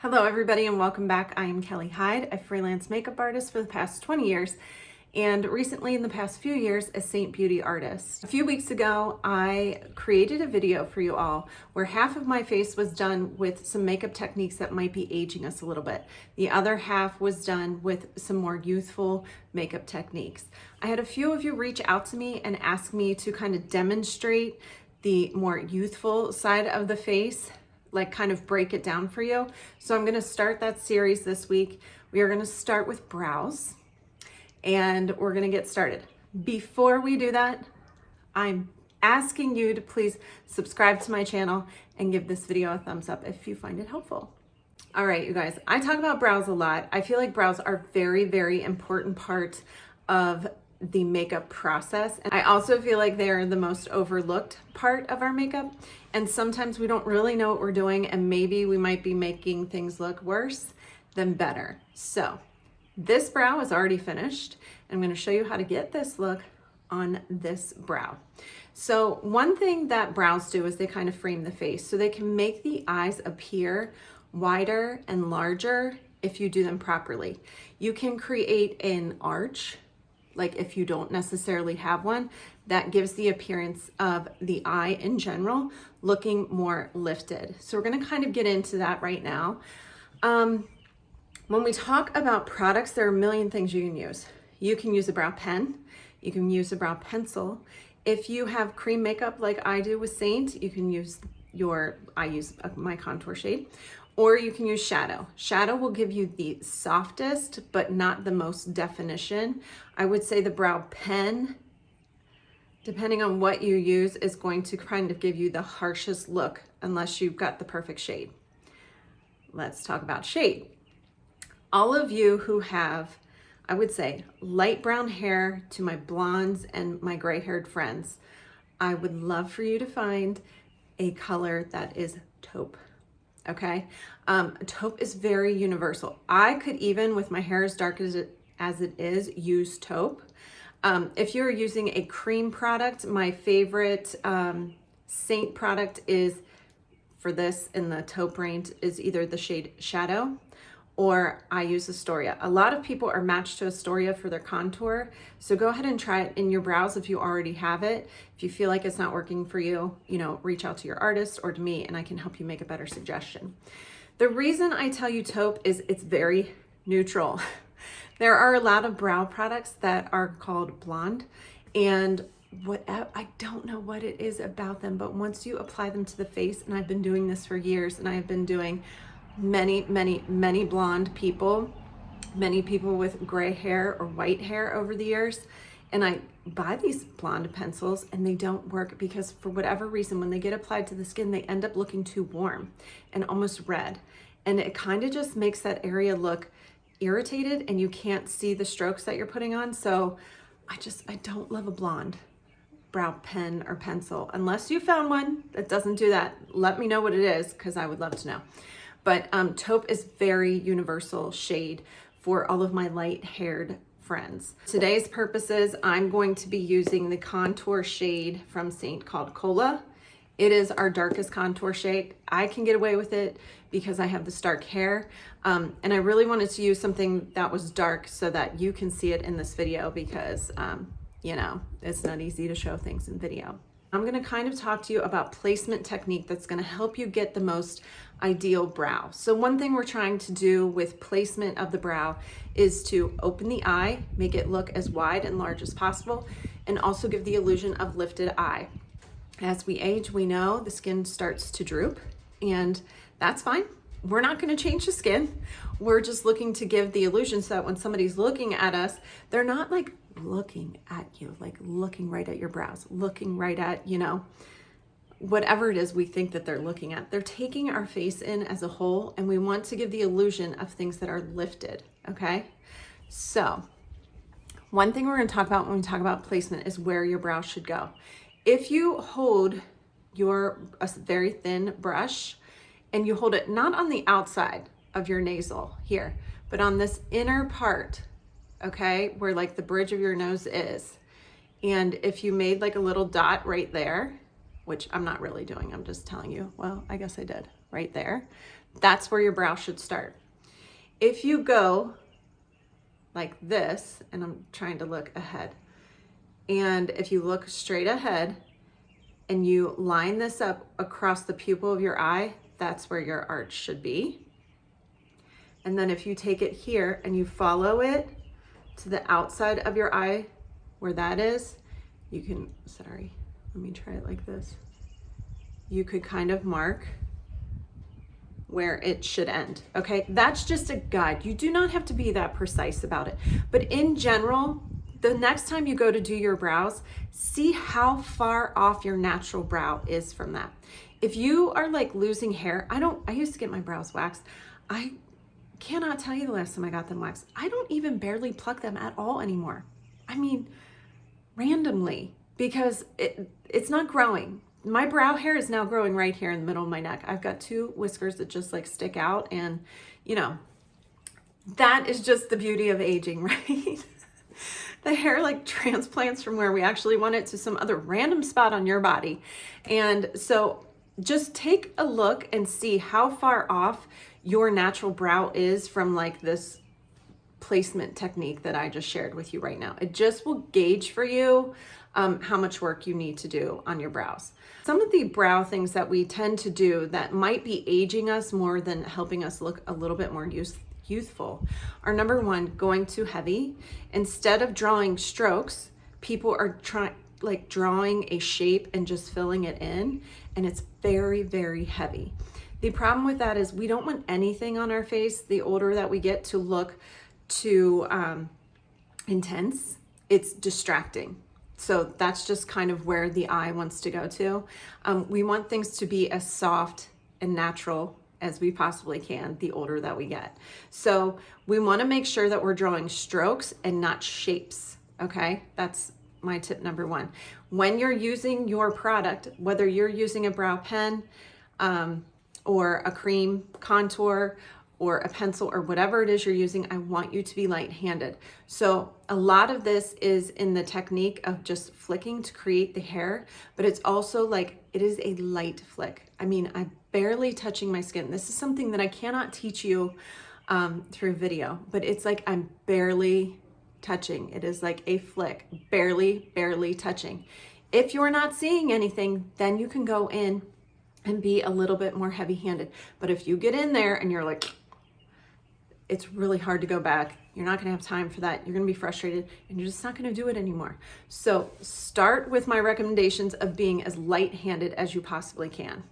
Hello everybody and welcome back. I am Kelly Hyde, a freelance makeup artist for the past 20 years and recently in the past few years a Seint beauty artist. A few weeks ago I created a video for you all where half of my face was done with some makeup techniques that might be aging us a little bit. The other half was done with some more youthful makeup techniques. I had a few of you reach out to me and ask me to kind of demonstrate the more youthful side of the face, like kind of break it down for you. So I'm gonna start that series this week. We are gonna start with brows and we're gonna get started. Before we do that, I'm asking you to please subscribe to my channel and give this video a thumbs up if you find it helpful. All right, you guys, I talk about brows a lot. I feel like brows are very, very important part of the makeup process. And I also feel like they're the most overlooked part of our makeup. And sometimes we don't really know what we're doing and maybe we might be making things look worse than better. So this brow is already finished. I'm going to show you how to get this look on this brow. So one thing that brows do is they kind of frame the face. So they can make the eyes appear wider and larger if you do them properly. You can create an arch, like if you don't necessarily have one, that gives the appearance of the eye in general looking more lifted. So we're gonna kind of get into that right now. When we talk about products, there are a million things you can use. You can use a brow pen, you can use a brow pencil. If you have cream makeup like I do with Seint, you can use I use my contour shade, or you can use shadow. Shadow will give you the softest, but not the most definition. I would say the brow pen, depending on what you use, is going to kind of give you the harshest look unless you've got the perfect shade. Let's talk about shade. All of you who have, I would say, light brown hair, to my blondes and my gray-haired friends, I would love for you to find a color that is taupe. Okay, taupe is very universal. I could even, with my hair as dark as it is, use taupe. If you're using a cream product, my favorite Seint product is, for this in the taupe range, is either the shade Shadow or I use Astoria. A lot of people are matched to Astoria for their contour, so go ahead and try it in your brows if you already have it. If you feel like it's not working for you, reach out to your artist or to me and I can help you make a better suggestion. The reason I tell you taupe is it's very neutral. There are a lot of brow products that are called blonde, and I don't know what it is about them, but once you apply them to the face, and I've been doing this for years, and I've been doing many blonde people, many people with gray hair or white hair over the years, and I buy these blonde pencils and they don't work because for whatever reason, when they get applied to the skin, they end up looking too warm and almost red. And it kind of just makes that area look irritated and you can't see the strokes that you're putting on. So I don't love a blonde brow pen or pencil. Unless you found one that doesn't do that, let me know what it is because I would love to know. But taupe is very universal shade for all of my light-haired friends. Today's purposes, I'm going to be using the contour shade from Seint called Cola. It is our darkest contour shade. I can get away with it because I have this dark hair. And I really wanted to use something that was dark so that you can see it in this video because, it's not easy to show things in video. I'm gonna kind of talk to you about placement technique that's gonna help you get the most ideal brow. So one thing we're trying to do with placement of the brow is to open the eye, make it look as wide and large as possible, and also give the illusion of lifted eye. As we age, we know the skin starts to droop, and that's fine. We're not gonna change the skin. We're just looking to give the illusion so that when somebody's looking at us, they're not like looking at you, like looking right at your brows, looking right at, whatever it is we think that they're looking at. They're taking our face in as a whole, and we want to give the illusion of things that are lifted, okay? So one thing we're gonna talk about when we talk about placement is where your brow should go. If you hold a very thin brush and you hold it not on the outside of your nasal here, but on this inner part, okay, where like the bridge of your nose is. And if you made like a little dot right there, which I'm not really doing, I'm just telling you, well, I guess I did right there, That's where your brow should start. If you go like this, and I'm trying to look ahead, and if you look straight ahead and you line this up across the pupil of your eye, that's where your arch should be. And then if you take it here and you follow it to the outside of your eye where that is, you can, sorry, let me try it like this. You could kind of mark where it should end, okay? That's just a guide. You do not have to be that precise about it. But in general, the next time you go to do your brows, see how far off your natural brow is from that. If you are like losing hair, I used to get my brows waxed. I cannot tell you the last time I got them waxed. I don't even barely pluck them at all anymore. I mean, randomly, because it's not growing. My brow hair is now growing right here in the middle of my neck. I've got 2 whiskers that just like stick out, and you know, that is just the beauty of aging, right? The hair like transplants from where we actually want it to some other random spot on your body. And so just take a look and see how far off your natural brow is from like this placement technique that I just shared with you right now. It just will gauge for you how much work you need to do on your brows. Some of the brow things that we tend to do that might be aging us more than helping us look a little bit more youthful are, number one, going too heavy. Instead of drawing strokes, people are drawing a shape and just filling it in, and it's very, very heavy. The problem with that is we don't want anything on our face, the older that we get, to look too intense. It's distracting. So that's just kind of where the eye wants to go to. We want things to be as soft and natural as we possibly can the older that we get. So we want to make sure that we're drawing strokes and not shapes, okay? That's my tip number one. When you're using your product, whether you're using a brow pen or a cream contour or a pencil or whatever it is you're using, I want you to be light-handed. So a lot of this is in the technique of just flicking to create the hair, but it's also like, it is a light flick. I mean, I'm barely touching my skin. This is something that I cannot teach you through video, but it's like I'm barely touching. It is like a flick, barely touching. If you're not seeing anything, then you can go in and be a little bit more heavy-handed. But if you get in there and you're like, it's really hard to go back. You're not gonna have time for that. You're gonna be frustrated and you're just not gonna do it anymore. So start with my recommendations of being as light-handed as you possibly can.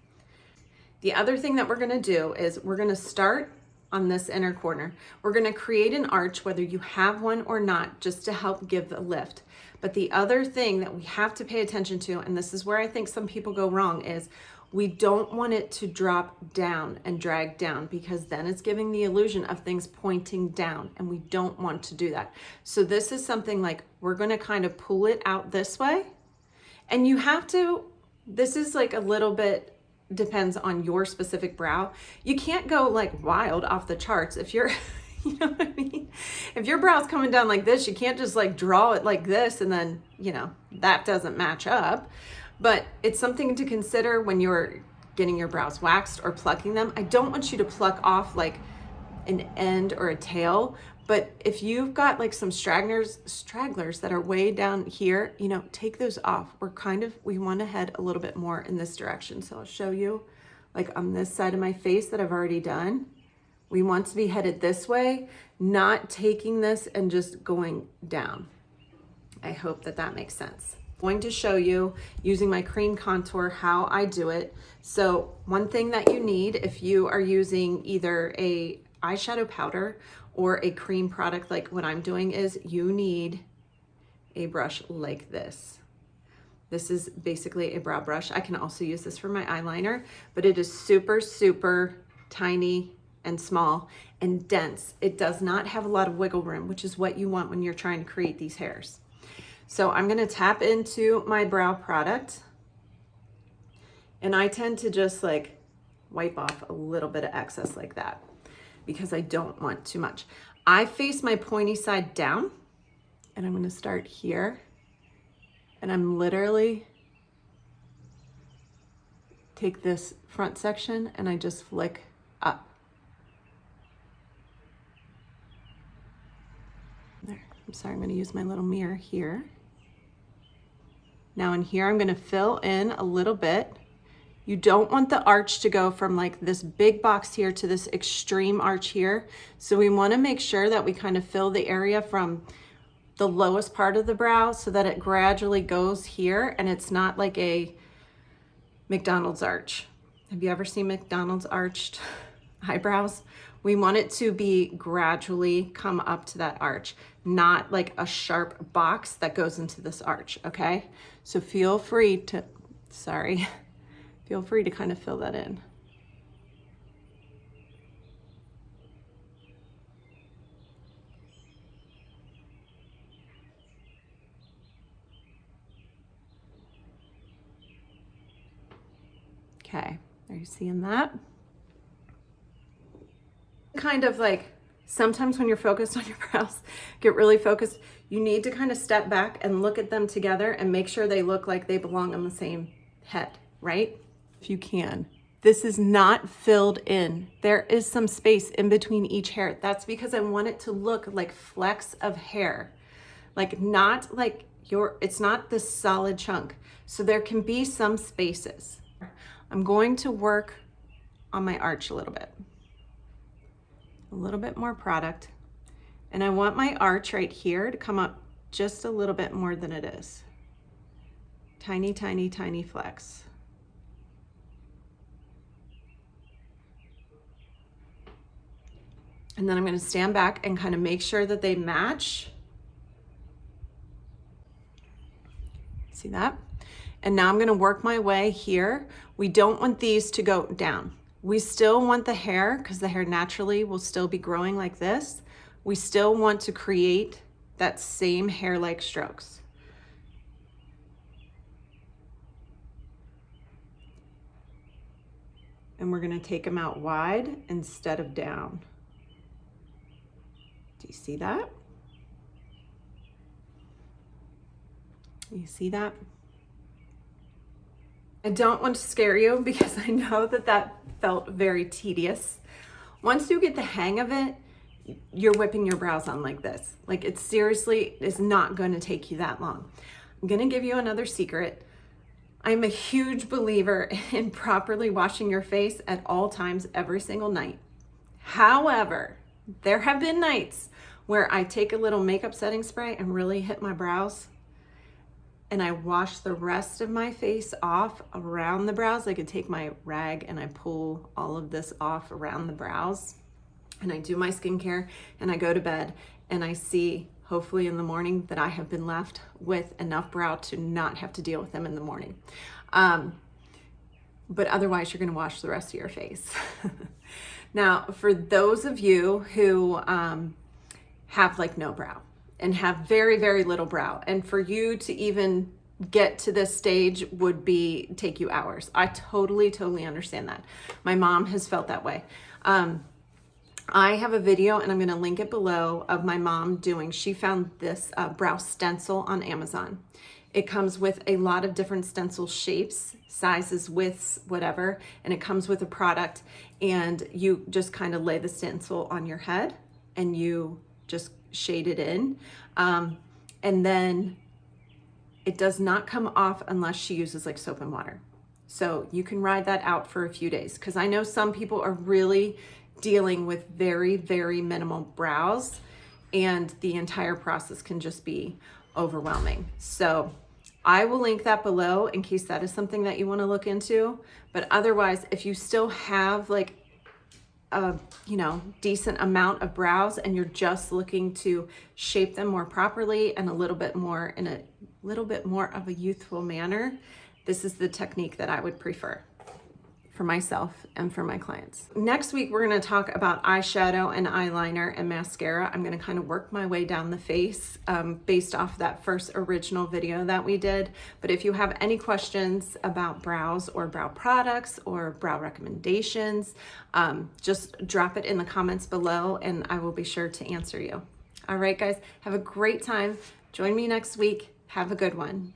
The other thing that we're gonna do is we're gonna start on this inner corner. We're gonna create an arch, whether you have one or not, just to help give the lift. But the other thing that we have to pay attention to, and this is where I think some people go wrong, is we don't want it to drop down and drag down, because then it's giving the illusion of things pointing down, and we don't want to do that. So this is something like, we're gonna kind of pull it out this way, and you have to, this is like a little bit, depends on your specific brow. You can't go like wild off the charts. If you're, you know what I mean? If your brow's coming down like this, you can't just like draw it like this and then, you know, that doesn't match up. But it's something to consider when you're getting your brows waxed or plucking them. I don't want you to pluck off like an end or a tail, but if you've got like some stragglers that are way down here, you know, take those off. We want to head a little bit more in this direction. So I'll show you like on this side of my face that I've already done. We want to be headed this way, not taking this and just going down. I hope that that makes sense. Going to show you using my cream contour how I do it. So one thing that you need if you are using either a eyeshadow powder or a cream product like what I'm doing is you need a brush like this. This is basically a brow brush. I can also use this for my eyeliner, but it is super, super tiny and small and dense. It does not have a lot of wiggle room, which is what you want when you're trying to create these hairs. So I'm gonna tap into my brow product, and I tend to just like wipe off a little bit of excess like that because I don't want too much. I face my pointy side down, and I'm gonna start here, and I'm literally take this front section and I just flick up. I'm sorry, I'm gonna use my little mirror here. Now in here, I'm gonna fill in a little bit. You don't want the arch to go from like this big box here to this extreme arch here. So we wanna make sure that we kind of fill the area from the lowest part of the brow so that it gradually goes here and it's not like a McDonald's arch. Have you ever seen McDonald's arched eyebrows? We want it to be gradually come up to that arch, not like a sharp box that goes into this arch, okay? So feel free to kind of fill that in. Okay, are you seeing that? Kind of like, sometimes when you're focused on your brows, get really focused, you need to kind of step back and look at them together and make sure they look like they belong on the same head, right? If you can. This is not filled in. There is some space in between each hair. That's because I want it to look like flecks of hair. Like not like it's not this solid chunk. So there can be some spaces. I'm going to work on my arch a little bit more product. And I want my arch right here to come up just a little bit more than it is. Tiny, tiny, tiny flecks. And then I'm going to stand back and kind of make sure that they match. See that? And now I'm going to work my way here. We don't want these to go down. We still want the hair, because the hair naturally will still be growing like this. We still want to create that same hair-like strokes. And we're going to take them out wide instead of down. Do you see that? You see that? I don't want to scare you because I know that that felt very tedious. Once you get the hang of it, you're whipping your brows on like this. Like it seriously is not going to take you that long. I'm going to give you another secret. I'm a huge believer in properly washing your face at all times, every single night. However, there have been nights where I take a little makeup setting spray and really hit my brows, and I wash the rest of my face off around the brows. I could take my rag and I pull all of this off around the brows, and I do my skincare and I go to bed, and I see, hopefully in the morning, that I have been left with enough brow to not have to deal with them in the morning. But otherwise you're gonna wash the rest of your face. Now, for those of you who have like no brow and have very, very little brow, and for you to even get to this stage would take you hours. I totally understand that. My mom has felt that way. I have a video, and I'm going to link it below, of my mom she found this brow stencil on Amazon. It comes with a lot of different stencil shapes, sizes, widths, whatever, and it comes with a product, and you just kind of lay the stencil on your head and you just shade it in. And then it does not come off unless she uses like soap and water. So you can ride that out for a few days, because I know some people are really dealing with very, very minimal brows, and the entire process can just be overwhelming. So I will link that below in case that is something that you want to look into. But otherwise, if you still have like a decent amount of brows and you're just looking to shape them more properly and a little bit more of a youthful manner, this is the technique that I would prefer for myself and for my clients. Next week, we're gonna talk about eyeshadow and eyeliner and mascara. I'm gonna kind of work my way down the face based off that first original video that we did. But if you have any questions about brows or brow products or brow recommendations, just drop it in the comments below and I will be sure to answer you. All right, guys, have a great time. Join me next week. Have a good one.